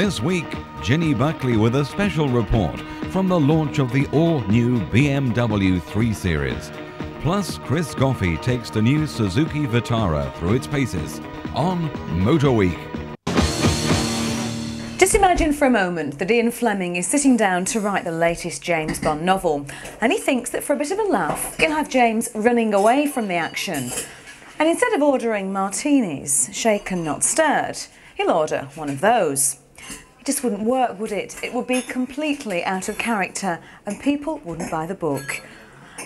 This week, Ginny Buckley with a special report from the launch of the all-new BMW 3 Series. Plus, Chris Goffey takes the new Suzuki Vitara through its paces on Motor Week. Just imagine for a moment that Ian Fleming is sitting down to write the latest James Bond novel, and he thinks that for a bit of a laugh, he'll have James running away from the action. And instead of ordering martinis, shaken not stirred, he'll order one of those. It just wouldn't work, would it? It would be completely out of character and people wouldn't buy the book.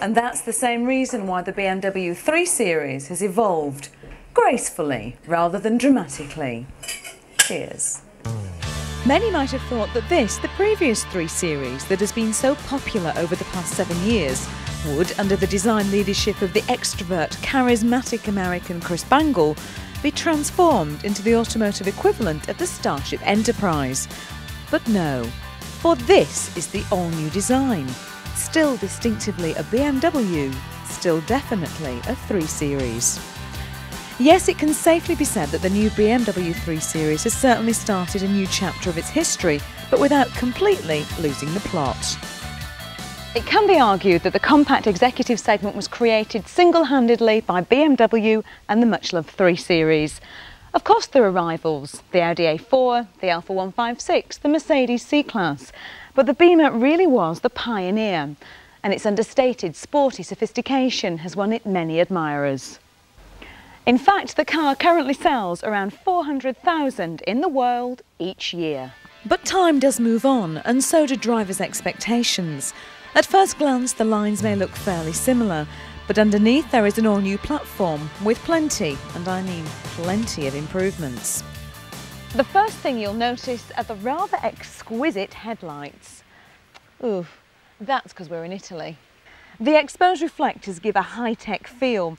And that's the same reason why the BMW 3 Series has evolved gracefully rather than dramatically. Cheers. Many might have thought that this, the previous 3 Series that has been so popular over the past 7 years, would, under the design leadership of the extrovert, charismatic American Chris Bangle, be transformed into the automotive equivalent of the Starship Enterprise. But no, for this is the all-new design. Still distinctively a BMW, still definitely a 3 Series. Yes, it can safely be said that the new BMW 3 Series has certainly started a new chapter of its history, but without completely losing the plot. It can be argued that the compact executive segment was created single-handedly by BMW and the much-loved 3 Series. Of course there are rivals, the Audi A4, the Alfa 156, the Mercedes C-Class, but the Beamer really was the pioneer, and its understated, sporty sophistication has won it many admirers. In fact, the car currently sells around 400,000 in the world each year. But time does move on, and so do drivers' expectations. At first glance, the lines may look fairly similar, but underneath there is an all-new platform with plenty, and I mean plenty of improvements. The first thing you'll notice are the rather exquisite headlights. Ooh, that's because we're in Italy. The exposed reflectors give a high-tech feel,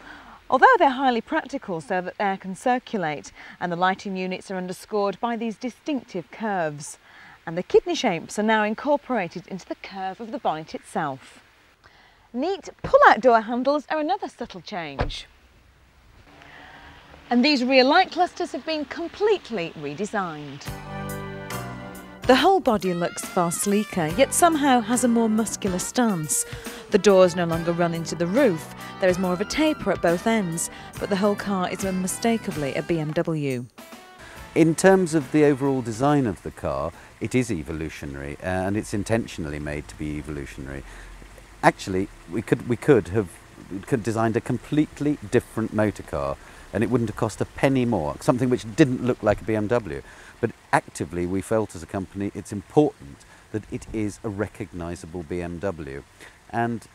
although they're highly practical so that air can circulate, and the lighting units are underscored by these distinctive curves. And the kidney shapes are now incorporated into the curve of the bonnet itself. Neat pull-out door handles are another subtle change. And these rear light clusters have been completely redesigned. The whole body looks far sleeker, yet somehow has a more muscular stance. The doors no longer run into the roof, there is more of a taper at both ends, but the whole car is unmistakably a BMW. In terms of the overall design of the car, it is evolutionary, and it's intentionally made to be evolutionary. Actually, we could have designed a completely different motor car, and it wouldn't have cost a penny more, something which didn't look like a BMW. But actively, we felt as a company it's important that it is a recognisable BMW. And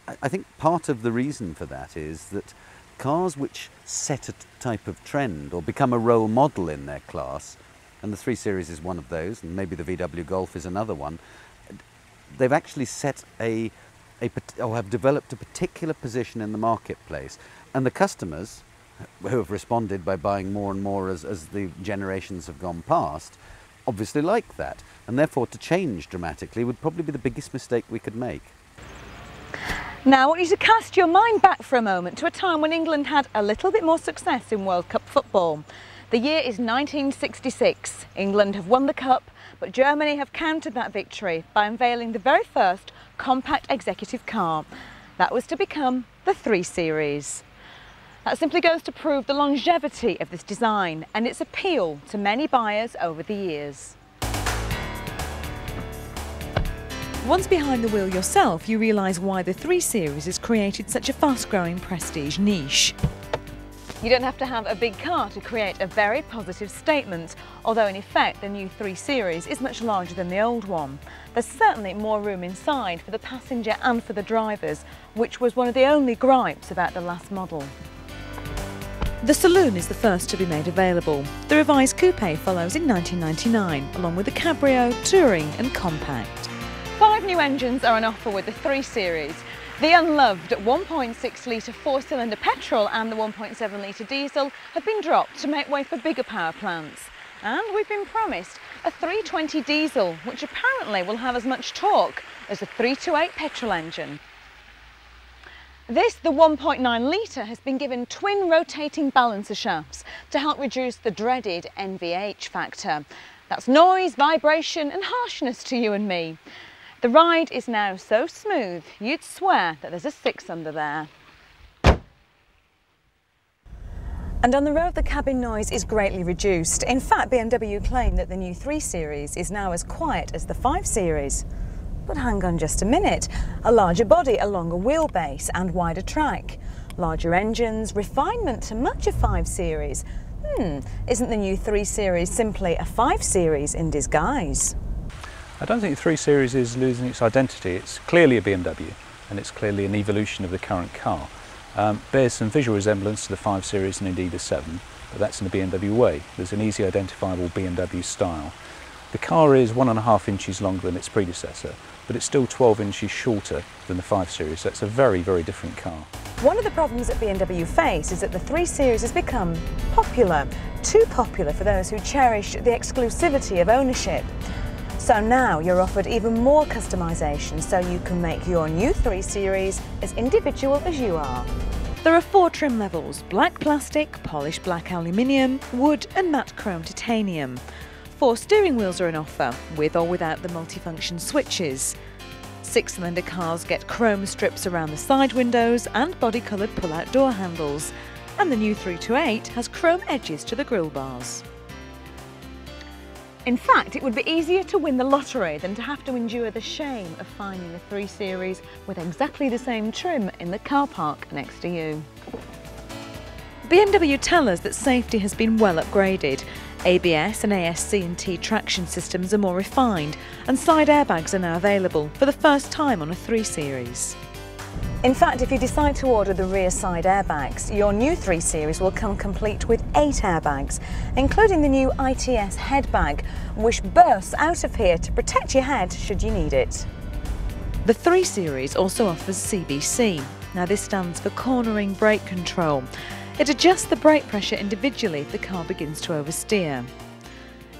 I think part of the reason for that is that cars which set a type of trend or become a role model in their class, and the 3 Series is one of those, and maybe the VW Golf is another one, they've actually set or have developed a particular position in the marketplace. And the customers, who have responded by buying more and more as the generations have gone past, obviously like that. And therefore to change dramatically would probably be the biggest mistake we could make. Now I want you to cast your mind back for a moment to a time when England had a little bit more success in World Cup football. The year is 1966. England have won the Cup, but Germany have countered that victory by unveiling the very first compact executive car. That was to become the 3 Series. That simply goes to prove the longevity of this design and its appeal to many buyers over the years. Once behind the wheel yourself, you realise why the 3 Series has created such a fast-growing prestige niche. You don't have to have a big car to create a very positive statement, although in effect the new 3 Series is much larger than the old one. There's certainly more room inside for the passenger and for the drivers, which was one of the only gripes about the last model. The saloon is the first to be made available. The revised coupe follows in 1999, along with the cabrio, touring and compact. 5 new engines are on offer with the 3 Series. The unloved 1.6 litre 4-cylinder petrol and the 1.7 litre diesel have been dropped to make way for bigger power plants. And we've been promised a 320 diesel, which apparently will have as much torque as a 328 petrol engine. This, the 1.9 litre, has been given twin rotating balancer shafts to help reduce the dreaded NVH factor. That's noise, vibration and harshness to you and me. The ride is now so smooth, you'd swear that there's a 6 under there. And on the road, the cabin noise is greatly reduced. In fact, BMW claim that the new 3 Series is now as quiet as the 5 Series. But hang on just a minute. A larger body, a longer wheelbase and wider track. Larger engines, refinement to match a 5 Series. Isn't the new 3 Series simply a 5 Series in disguise? I don't think the 3 Series is losing its identity. It's clearly a BMW and it's clearly an evolution of the current car. Bears some visual resemblance to the 5 Series and indeed the 7, but that's in a BMW way. There's an easy identifiable BMW style. The car is 1.5 inches longer than its predecessor, but it's still 12 inches shorter than the 5 Series, so it's a very, very different car. One of the problems that BMW face is that the 3 Series has become popular, too popular for those who cherish the exclusivity of ownership. So now you're offered even more customisation so you can make your new 3 Series as individual as you are. There are 4 trim levels: black plastic, polished black aluminium, wood and matte chrome titanium. 4 steering wheels are in offer, with or without the multifunction switches. 6-cylinder cars get chrome strips around the side windows and body-coloured pull-out door handles. And the new 328 has chrome edges to the grille bars. In fact, it would be easier to win the lottery than to have to endure the shame of finding the 3 Series with exactly the same trim in the car park next to you. BMW tell us that safety has been well upgraded. ABS and ASC&T traction systems are more refined and side airbags are now available for the first time on a 3 Series. In fact, if you decide to order the rear side airbags, your new 3 Series will come complete with 8 airbags, including the new ITS head bag, which bursts out of here to protect your head should you need it. The 3 Series also offers CBC. Now this stands for cornering brake control. It adjusts the brake pressure individually if the car begins to oversteer.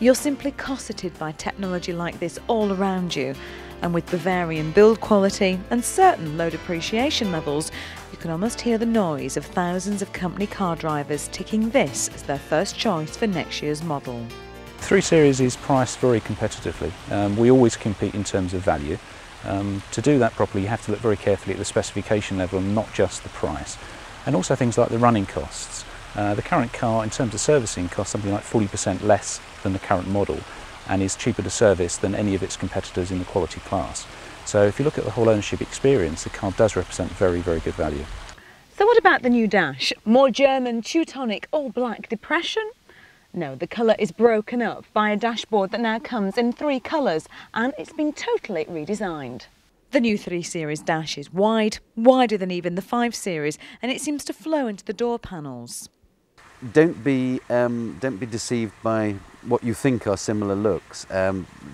You're simply cosseted by technology like this all around you, and with Bavarian build quality and certain low depreciation levels, you can almost hear the noise of thousands of company car drivers ticking this as their first choice for next year's model. 3 Series is priced very competitively. We always compete in terms of value. To do that properly, you have to look very carefully at the specification level and not just the price. And also things like the running costs. The current car, in terms of servicing, costs something like 40% less than the current model, and is cheaper to service than any of its competitors in the quality class. So if you look at the whole ownership experience, the car does represent very, very good value. So what about the new dash? More German, Teutonic, all-black depression? No, the colour is broken up by a dashboard that now comes in 3 colours, and it's been totally redesigned. The new 3 Series dash is wide, wider than even the 5 Series, and it seems to flow into the door panels. Don't be deceived by what you think are similar looks.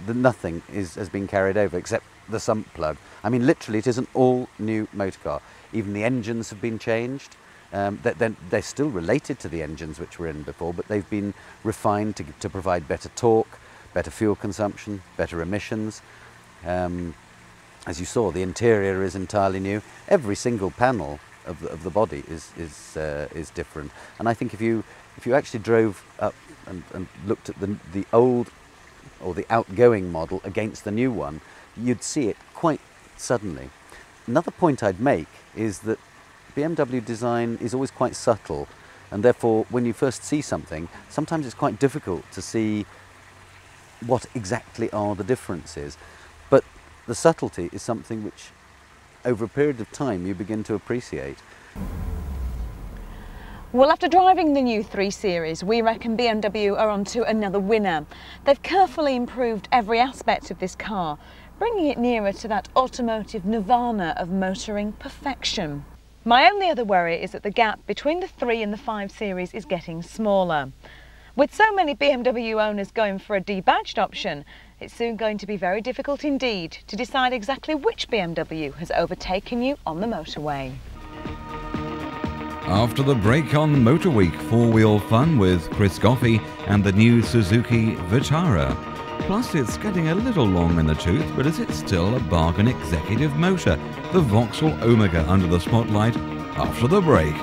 Nothing has been carried over except the sump plug. I mean, literally, it is an all-new motor car. Even the engines have been changed. They're still related to the engines which were in before, but they've been refined to provide better torque, better fuel consumption, better emissions. As you saw, the interior is entirely new. Every single panel of the body is different, and I think if you actually drove up and looked at the old or the outgoing model against the new one, you'd see it quite suddenly. Another point I'd make is that BMW design is always quite subtle, and therefore when you first see something, sometimes it's quite difficult to see what exactly are the differences. But the subtlety is something which over a period of time you begin to appreciate. Well, after driving the new 3 Series, we reckon BMW are onto another winner. They've carefully improved every aspect of this car, bringing it nearer to that automotive nirvana of motoring perfection. My only other worry is that the gap between the 3 and the 5 Series is getting smaller. With so many BMW owners going for a debadged option, it's soon going to be very difficult indeed to decide exactly which BMW has overtaken you on the motorway. After the break on Motor Week, 4-wheel fun with Chris Goffey and the new Suzuki Vitara. Plus, it's getting a little long in the tooth, but is it still a bargain executive motor? The Vauxhall Omega under the spotlight after the break.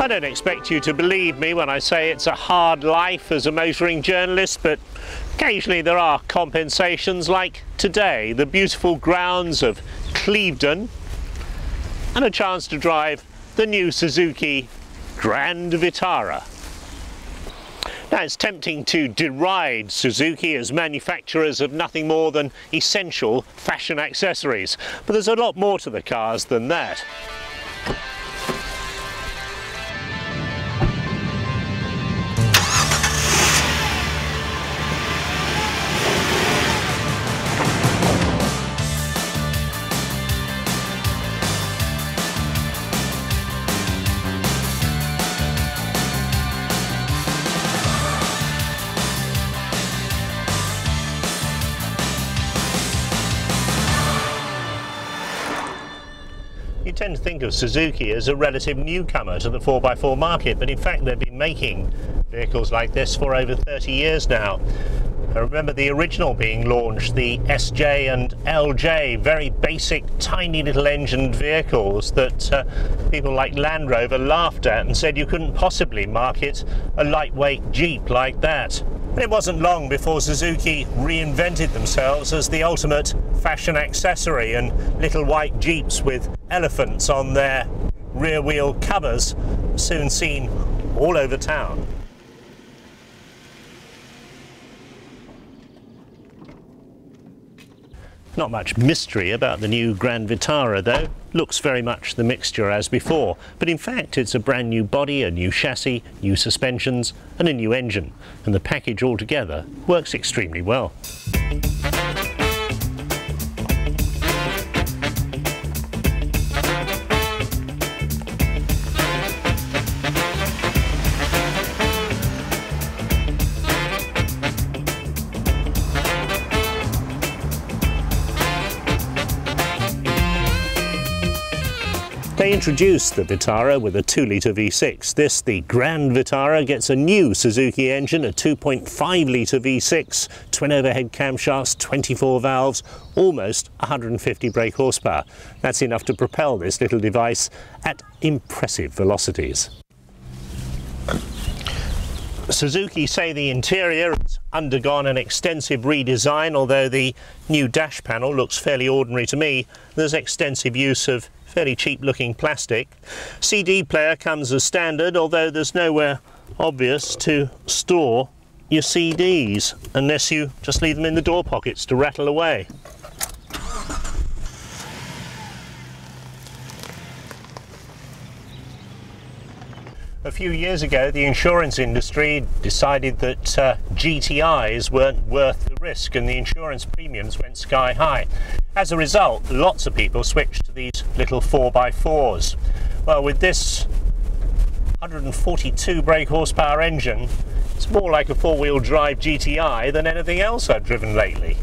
I don't expect you to believe me when I say it's a hard life as a motoring journalist, but occasionally there are compensations, like today, the beautiful grounds of Clevedon, and a chance to drive the new Suzuki Grand Vitara. Now, it's tempting to deride Suzuki as manufacturers of nothing more than essential fashion accessories, but there's a lot more to the cars than that. You tend to think of Suzuki as a relative newcomer to the 4x4 market, but in fact they've been making vehicles like this for over 30 years now. I remember the original being launched, the SJ and LJ, very basic, tiny little engined vehicles that people like Land Rover laughed at and said you couldn't possibly market a lightweight Jeep like that. And it wasn't long before Suzuki reinvented themselves as the ultimate fashion accessory, and little white Jeeps with elephants on their rear wheel covers soon seen all over town. Not much mystery about the new Grand Vitara though. Looks very much the mixture as before, but in fact it's a brand new body, a new chassis, new suspensions and a new engine, and the package altogether works extremely well. They introduced the Vitara with a 2-litre V6. This, the Grand Vitara, gets a new Suzuki engine, a 2.5-litre V6, twin overhead camshafts, 24 valves, almost 150 brake horsepower. That's enough to propel this little device at impressive velocities. Suzuki say the interior has undergone an extensive redesign. Although the new dash panel looks fairly ordinary to me, there's extensive use of fairly cheap looking plastic. CD player comes as standard, although there's nowhere obvious to store your CDs unless you just leave them in the door pockets to rattle away. A few years ago, the insurance industry decided that GTIs weren't worth the risk, and the insurance premiums went sky high. As a result, lots of people switched to these little 4x4s. Well, with this 142 brake horsepower engine, it's more like a four-wheel drive GTI than anything else I've driven lately.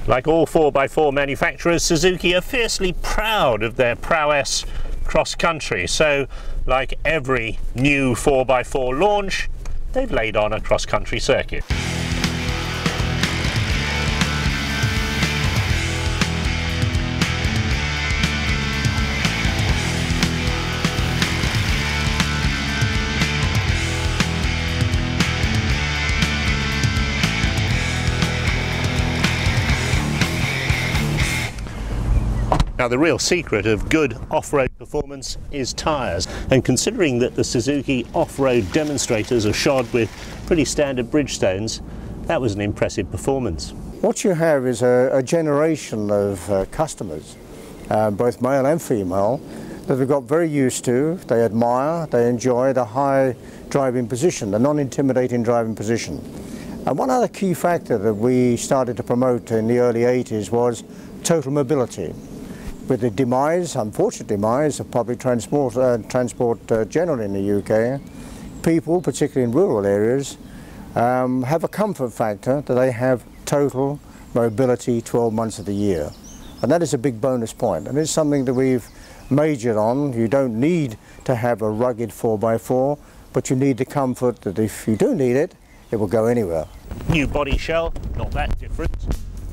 Like all 4x4 manufacturers, Suzuki are fiercely proud of their prowess cross-country, so like every new 4x4 launch, they've laid on a cross-country circuit. Now, the real secret of good off-road performance is tyres, and considering that the Suzuki off-road demonstrators are shod with pretty standard Bridgestones, that was an impressive performance. What you have is a generation of customers, both male and female, that have got very used to, they admire, they enjoy the high driving position, the non-intimidating driving position. And one other key factor that we started to promote in the early 80s was total mobility. With the demise, unfortunate demise, of public transport generally in the UK, people, particularly in rural areas, have a comfort factor that they have total mobility 12 months of the year. And that is a big bonus point, and it's something that we've majored on. You don't need to have a rugged 4x4, but you need the comfort that if you do need it, it will go anywhere. New body shell, not that different.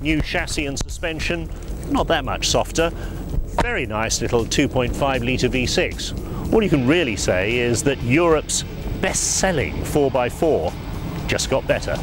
New chassis and suspension, not that much softer. Very nice little 2.5-litre V6. All you can really say is that Europe's best-selling 4x4 just got better.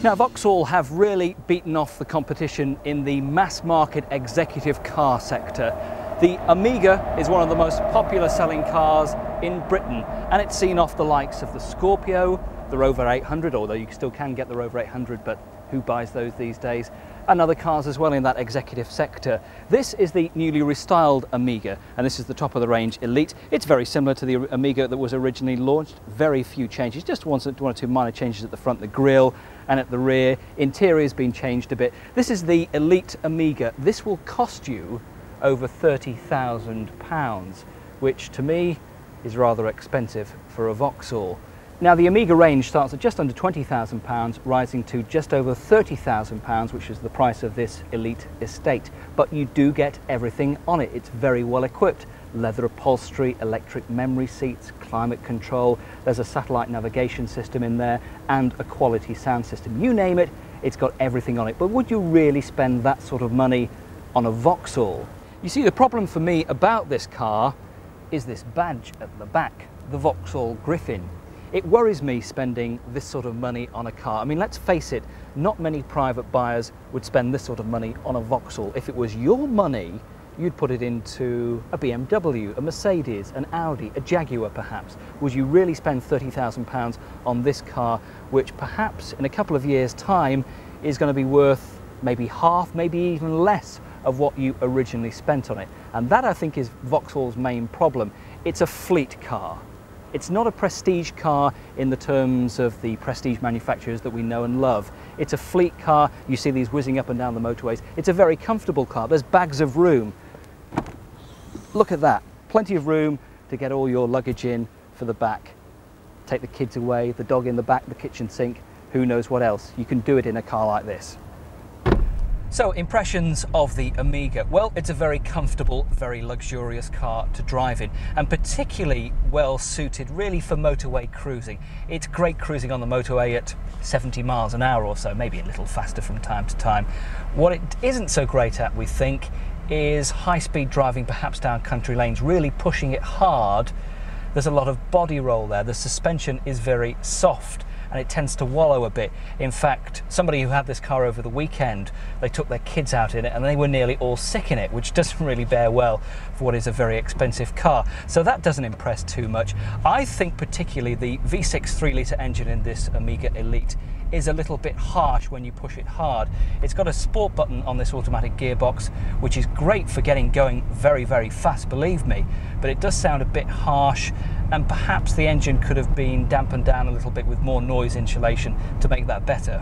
Now, Vauxhall have really beaten off the competition in the mass-market executive car sector. The Omega is one of the most popular selling cars in Britain, and it's seen off the likes of the Scorpio, the Rover 800, although you still can get the Rover 800, but who buys those these days, and other cars as well in that executive sector. This is the newly restyled Omega, and this is the top of the range Elite. It's very similar to the Omega that was originally launched. Very few changes, just one or two minor changes at the front, the grille, and at the rear. Interior has been changed a bit. This is the Elite Omega. This will cost you over £30,000, which to me is rather expensive for a Vauxhall. Now, the Omega range starts at just under £20,000, rising to just over £30,000, which is the price of this Elite estate. But you do get everything on it. It's very well equipped. Leather upholstery, electric memory seats, climate control, there's a satellite navigation system in there, and a quality sound system. You name it, it's got everything on it. But would you really spend that sort of money on a Vauxhall? You see, the problem for me about this car is this badge at the back, the Vauxhall Griffin. It worries me spending this sort of money on a car. I mean, let's face it, not many private buyers would spend this sort of money on a Vauxhall. If it was your money, you'd put it into a BMW, a Mercedes, an Audi, a Jaguar perhaps. Would you really spend £30,000 on this car, which perhaps in a couple of years' time is going to be worth maybe half, maybe even less of what you originally spent on it? And that, I think, is Vauxhall's main problem. It's a fleet car. It's not a prestige car in the terms of the prestige manufacturers that we know and love. It's a fleet car. You see these whizzing up and down the motorways. It's a very comfortable car. There's bags of room. Look at that. Plenty of room to get all your luggage in for the back. Take the kids away, the dog in the back, the kitchen sink, who knows what else. You can do it in a car like this. So, impressions of the Omega. Well, it's a very comfortable, very luxurious car to drive in, and particularly well suited really for motorway cruising. It's great cruising on the motorway at 70 miles an hour or so, maybe a little faster from time to time. What it isn't so great at, we think, is high-speed driving, perhaps down country lanes, really pushing it hard. There's a lot of body roll there. The suspension is very soft, and it tends to wallow a bit. In fact, somebody who had this car over the weekend, they took their kids out in it and they were nearly all sick in it, which doesn't really bear well for what is a very expensive car. So that doesn't impress too much. I think particularly the V6 3-litre engine in this Omega Elite is a little bit harsh when you push it hard. It's got a sport button on this automatic gearbox, which is great for getting going very, very fast, believe me, but it does sound a bit harsh, and perhaps the engine could have been dampened down a little bit with more noise insulation to make that better.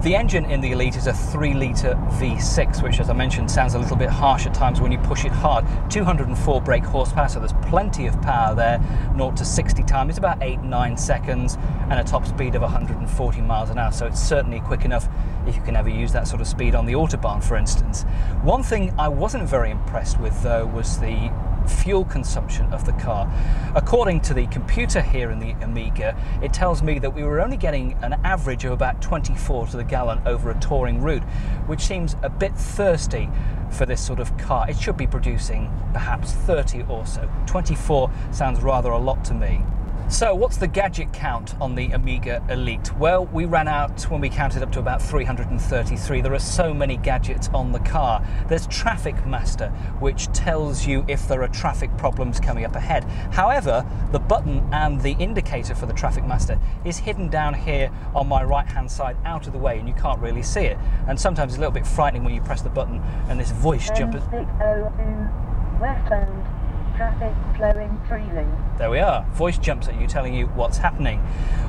The engine in the Elite is a 3-litre V6, which, as I mentioned, sounds a little bit harsh at times when you push it hard. 204 brake horsepower, so there's plenty of power there. 0 to 60 time is about 8-9 seconds, and a top speed of 140 miles an hour, so it's certainly quick enough if you can ever use that sort of speed on the Autobahn, for instance. One thing I wasn't very impressed with, though, was the fuel consumption of the car. According to the computer here in the Omega, it tells me that we were only getting an average of about 24 to the gallon over a touring route, which seems a bit thirsty for this sort of car. It should be producing perhaps 30 or so. 24 sounds rather a lot to me. So what's the gadget count on the Omega Elite? Well, we ran out when we counted up to about 333. There are so many gadgets on the car. There's Traffic Master, which tells you if there are traffic problems coming up ahead. However, the button and the indicator for the Traffic Master is hidden down here on my right-hand side out of the way, and you can't really see it. And sometimes it's a little bit frightening when you press the button and this voice jumps. Westbound. Traffic flowing freely. There we are. Voice jumps at you, telling you what's happening.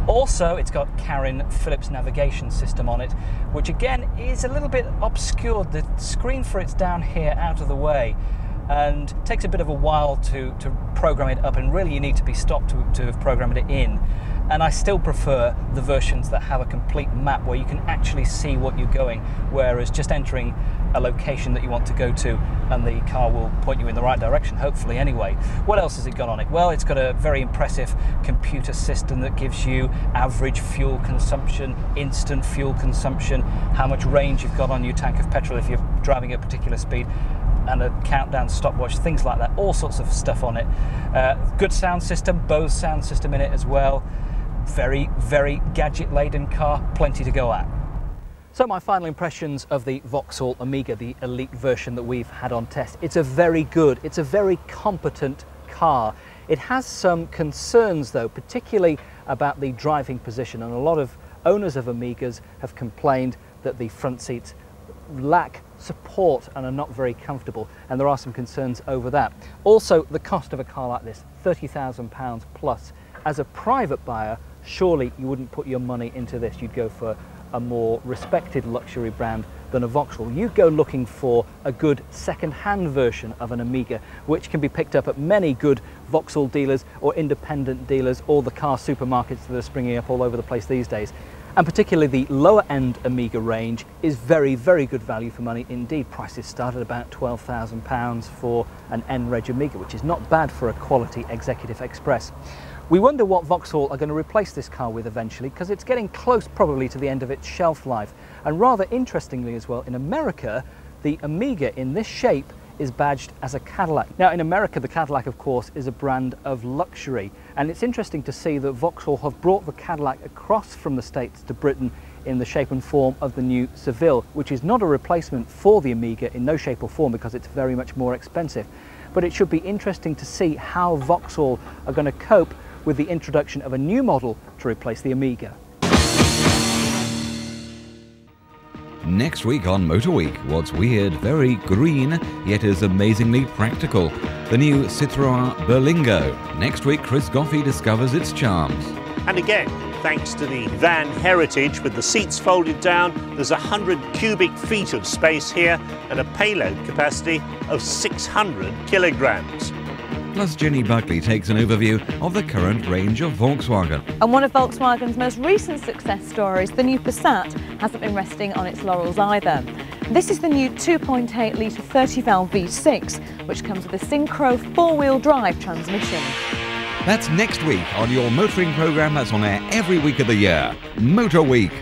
Also, it's got Karen Phillips navigation system on it, which again is a little bit obscured. The screen for it's down here out of the way, and it takes a bit of a while to program it up, and really you need to be stopped to have programmed it in. And I still prefer the versions that have a complete map where you can actually see what you're going, whereas just entering a location that you want to go to and the car will point you in the right direction, hopefully anyway. What else has it got on it? Well, it's got a very impressive computer system that gives you average fuel consumption, instant fuel consumption, how much range you've got on your tank of petrol if you're driving at a particular speed. and a countdown stopwatch, things like that, all sorts of stuff on it. Good sound system, Bose sound system in it as well. Very, very gadget-laden car, plenty to go at. So my final impressions of the Vauxhall Omega, the elite version that we've had on test. It's a very good, it's a very competent car. It has some concerns though, particularly about the driving position, and a lot of owners of Omegas have complained that the front seats lack support and are not very comfortable, and there are some concerns over that. Also, the cost of a car like this, £30,000 plus. As a private buyer, surely you wouldn't put your money into this. You'd go for a more respected luxury brand than a Vauxhall. You'd go looking for a good second-hand version of an Omega, which can be picked up at many good Vauxhall dealers or independent dealers, or the car supermarkets that are springing up all over the place these days. And particularly the lower-end Omega range is very, very good value for money indeed. Prices start at about £12,000 for an N-Reg Omega, which is not bad for a quality Executive Express. We wonder what Vauxhall are going to replace this car with eventually, because it's getting close probably to the end of its shelf life. And rather interestingly as well, in America, the Omega in this shape is badged as a Cadillac. Now in America, the Cadillac of course is a brand of luxury, and it's interesting to see that Vauxhall have brought the Cadillac across from the States to Britain in the shape and form of the new Seville, which is not a replacement for the Omega in no shape or form, because it's very much more expensive. But it should be interesting to see how Vauxhall are going to cope with the introduction of a new model to replace the Omega. Next week on Motor Week, what's weird, very green, yet is amazingly practical. The new Citroën Berlingo. Next week, Chris Goffey discovers its charms. And again, thanks to the van heritage with the seats folded down, there's 100 cubic feet of space here and a payload capacity of 600 kilograms. Plus, Ginny Buckley takes an overview of the current range of Volkswagen. And one of Volkswagen's most recent success stories, the new Passat, hasn't been resting on its laurels either. This is the new 2.8-litre 30-valve V6, which comes with a synchro four-wheel drive transmission. That's next week on your motoring programme that's on air every week of the year, Motor Week.